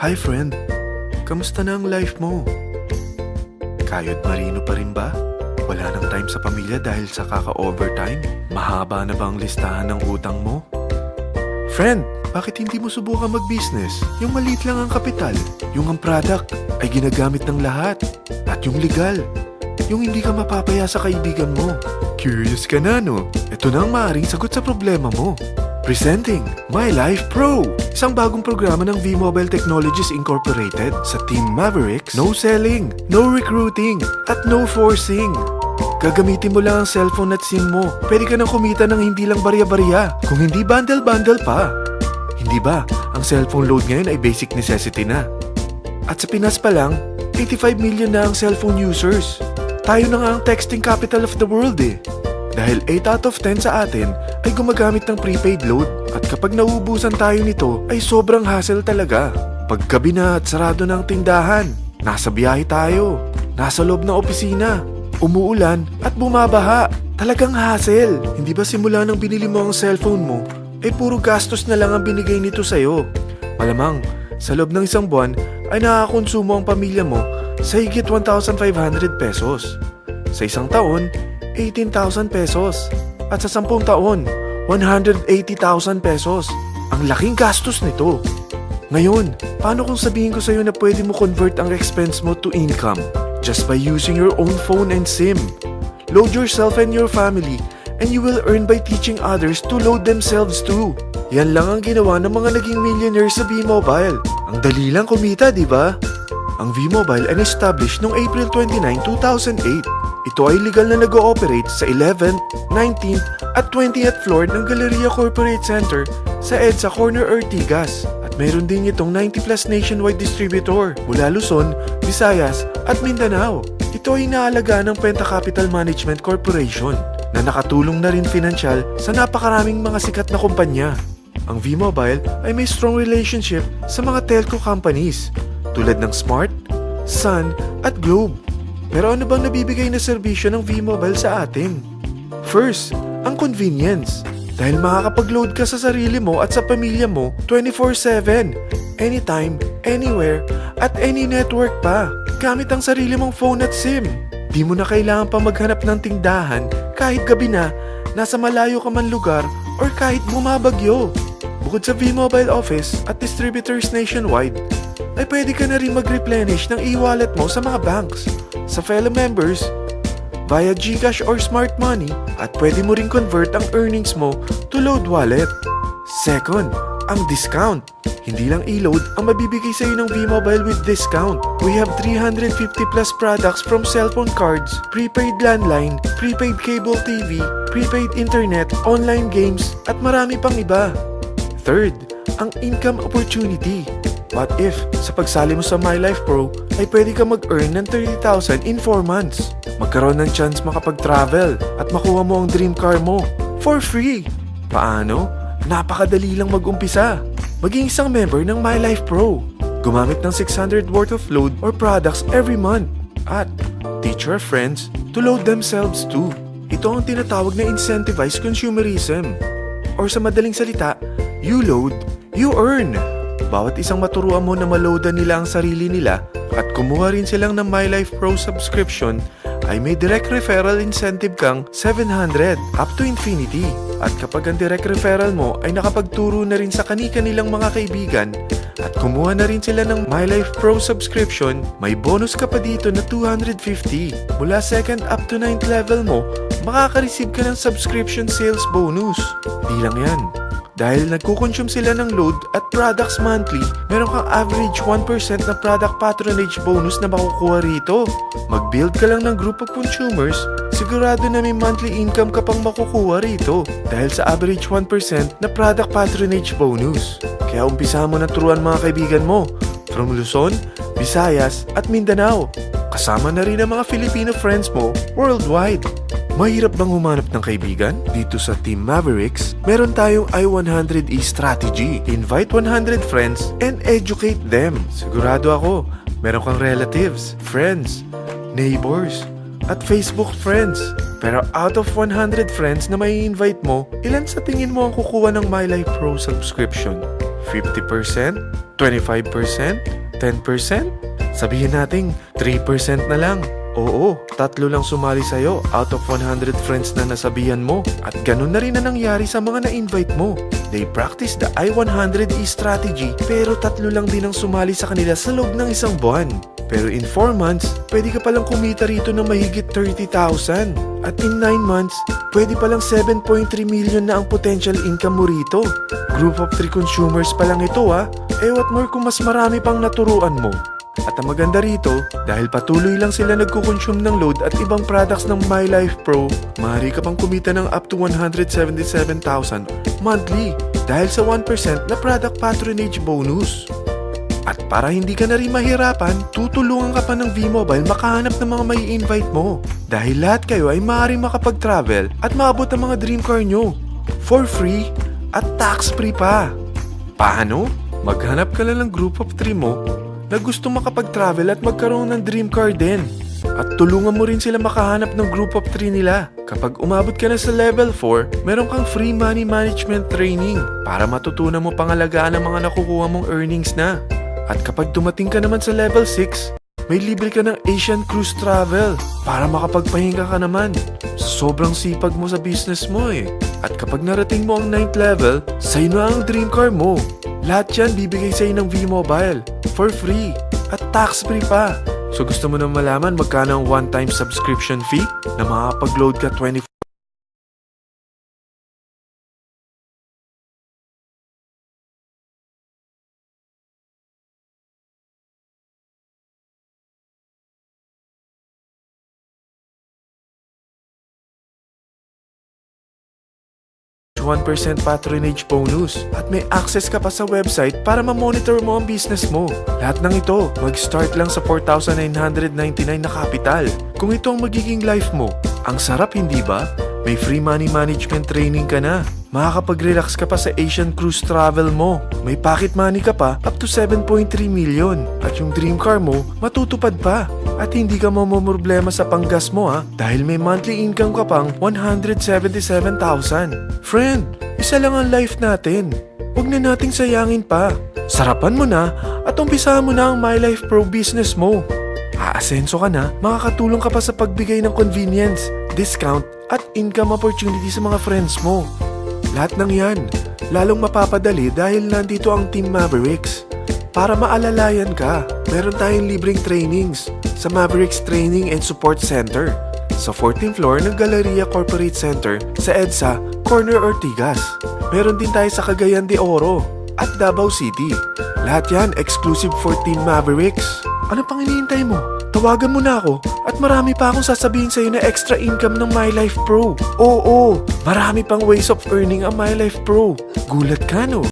Hi friend, kamusta na ang life mo? Kayod marino pa rin ba? Wala nang time sa pamilya dahil sa kaka-overtime? Mahaba na ba ang listahan ng utang mo? Friend, bakit hindi mo subukan mag-business? Yung maliit lang ang kapital, yung ang product ay ginagamit ng lahat, at yung legal, yung hindi ka mapapaya sa kaibigan mo. Curious ka na, no? Ito na ang maaaring sagot sa problema mo. Presenting My Life Pro, isang bagong programa ng V-Mobile Technologies Incorporated sa Team Mavericks. No selling, no recruiting, at no forcing. Gagamitin mo lang ang cellphone at SIM mo. Pwede ka nang kumita ng hindi lang barya-barya, kung hindi bundle-bundle pa. Hindi ba, ang cellphone load ngayon ay basic necessity na. At sa Pinas pa lang, 85 million na ang cellphone users. Tayo na nga ang texting capital of the world eh. Dahil 8 out of 10 sa atin ay gumagamit ng prepaid load, at kapag nauubusan tayo nito ay sobrang hassle talaga. Paggabi na at sarado ng tindahan, nasa biyahe tayo, nasa loob ng opisina, umuulan at bumabaha. Talagang hassle. Hindi ba simula nang binili mo ang cellphone mo ay puro gastos na lang ang binigay nito sa'yo? Malamang sa loob ng isang buwan ay nakakakonsumo ang pamilya mo sa higit 1,500 pesos. Sa isang taon, 18,000 pesos. At sa 10 taon, 180,000 pesos. Ang laking gastos nito. Ngayon, paano kung sabihin ko sa'yo na pwede mo convert ang expense mo to income just by using your own phone and SIM? Load yourself and your family, and you will earn by teaching others to load themselves too. Yan lang ang ginawa ng mga naging millionaires sa V-Mobile. Ang dali lang kumita, di ba? Ang V-Mobile ay established noong April 29, 2008. Ito ay legal na nag-ooperate sa 11th, 19th at 20th floor ng Galleria Corporate Center sa EDSA Corner Ortigas. At mayroon din itong 90 plus nationwide distributor mula Luzon, Visayas at Mindanao. Ito ay inaalagaan ng Penta Capital Management Corporation na nakatulong na rin pinansyal sa napakaraming mga sikat na kumpanya. Ang V-Mobile ay may strong relationship sa mga telco companies tulad ng Smart, Sun at Globe. Pero ano bang nabibigay na serbisyo ng V-Mobile sa atin? First, ang convenience. Dahil makakapag-load ka sa sarili mo at sa pamilya mo 24/7, anytime, anywhere, at any network pa. Gamit ang sarili mong phone at SIM. Di mo na kailangan pa maghanap ng tindahan kahit gabi na, nasa malayo ka man lugar, or kahit bumabagyo. Bukod sa V-Mobile office at distributors nationwide, ay pwede ka na rin mag-replenish ng e-wallet mo sa mga banks, sa fellow members, via GCash or Smart Money, at pwede mo rin convert ang earnings mo to load wallet. Second, ang discount. Hindi lang e-load ang mabibigay sa iyo ng V-Mobile with discount. We have 350 plus products from cellphone cards, prepaid landline, prepaid cable TV, prepaid internet, online games, at marami pang iba. Third, ang income opportunity. What if, sa pagsali mo sa My Life Pro, ay pwede ka mag-earn ng 30,000 in 4 months? Magkaroon ng chance makapag-travel at makuha mo ang dream car mo for free. Paano? Napakadali lang mag-umpisa. Maging isang member ng My Life Pro. Gumamit ng 600 worth of load or products every month. At teach your friends to load themselves too. Ito ang tinatawag na incentivized consumerism. Or sa madaling salita, you load, you earn. Bawat isang maturuan mo na maloadan nila ang sarili nila at kumuha rin silang ng My Life Pro subscription, ay may direct referral incentive kang 700 up to infinity. At kapag ang direct referral mo ay nakapagturo na rin sa kani-kanilang mga kaibigan at kumuha na rin sila ng My Life Pro subscription, may bonus ka pa dito na 250. Mula 2nd up to 9th level mo, makaka-receive ka ng subscription sales bonus. Di lang yan. Dahil nagkukonsume sila ng load at products monthly, meron kang average 1% na product patronage bonus na makukuha rito. Mag-build ka lang ng group of consumers, sigurado na may monthly income ka pang makukuha rito dahil sa average 1% na product patronage bonus. Kaya umpisa mo na turuan mga kaibigan mo from Luzon, Visayas at Mindanao. Kasama na rin ang mga Filipino friends mo worldwide. Mahirap bang humanap ng kaibigan? Dito sa Team Mavericks, meron tayong I100E strategy. Invite 100 friends and educate them. Sigurado ako, meron kang relatives, friends, neighbors, at Facebook friends. Pero out of 100 friends na may invite mo, ilan sa tingin mo ang kukuha ng My Life Pro subscription? 50%? 25%? 10%? Sabihin natin 3% na lang. Oo, 3 lang sumali sa'yo out of 100 friends na nasabihan mo. At ganun na rin na nangyari sa mga na-invite mo. They practice the I-100E strategy pero 3 lang din ang sumali sa kanila sa loob ng isang buwan. Pero in 4 months, pwede ka palang kumita rito ng mahigit 30,000. At in 9 months, pwede palang 7.3 million na ang potential income mo rito. Group of 3 consumers pa lang ito what more kung mas marami pang naturuan mo. At ang maganda rito, dahil patuloy lang sila nagkukonsume ng load at ibang products ng My Life Pro, maaari ka pang kumita ng up to 177,000 monthly dahil sa 1% na product patronage bonus. At para hindi ka na rin mahirapan, tutulungan ka pa ng V-Mobile makahanap ng mga may invite mo. Dahil lahat kayo ay maaaring makapag-travel at maabot ang mga dream car nyo for free at tax-free pa. Paano? Maghanap ka lang ng group of 3 mo na gusto makapag-travel at magkaroon ng dream car din. At tulungan mo rin sila makahanap ng group of 3 nila. Kapag umabot ka na sa level 4, meron kang free money management training para matutunan mo pangalagaan ang mga nakukuha mong earnings na. At kapag dumating ka naman sa level 6, may libre ka ng Asian Cruise Travel para makapagpahinga ka naman. Sobrang sipag mo sa business mo At kapag narating mo ang 9th level, sa'yo na ang dream car mo. Lahat yan bibigay sa'yo ng V-Mobile for free at tax-free pa. So gusto mo na malaman magkano ang one-time subscription fee na makakapag-load ka 24 1% patronage bonus at may access ka pa sa website para ma-monitor mo ang business mo. Lahat ng ito, mag-start lang sa 4,999 na capital. Kung ito ang magiging life mo, ang sarap hindi ba? May free money management training ka na. Makakapag-relax ka pa sa Asian Cruise Travel mo. May pocket money ka pa up to 7.3 million. At yung dream car mo, matutupad pa. At hindi ka mamomroblema sa panggas mo dahil may monthly income ka pang 177,000. Friend, isa lang ang life natin. Huwag na nating sayangin pa. Sarapan mo na at umpisahan mo na ang My Life Pro business mo. Aasenso ka na, makakatulong ka pa sa pagbigay ng convenience, discount at income opportunity sa mga friends mo. Lahat ng yan, lalong mapapadali dahil nandito ang Team Mavericks. Para maalalayan ka, meron tayong libreng trainings sa Mavericks Training and Support Center sa 14th floor ng Galleria Corporate Center sa EDSA, Corner Ortigas. Meron din tayo sa Cagayan de Oro at Davao City. Lahat yan exclusive for Team Mavericks. Ano pang hinihintay mo? Tawagan mo na ako at marami pa akong sasabihin sa'yo na extra income ng My Life Pro. Oo, marami pang ways of earning ang My Life Pro. Gulat ka no?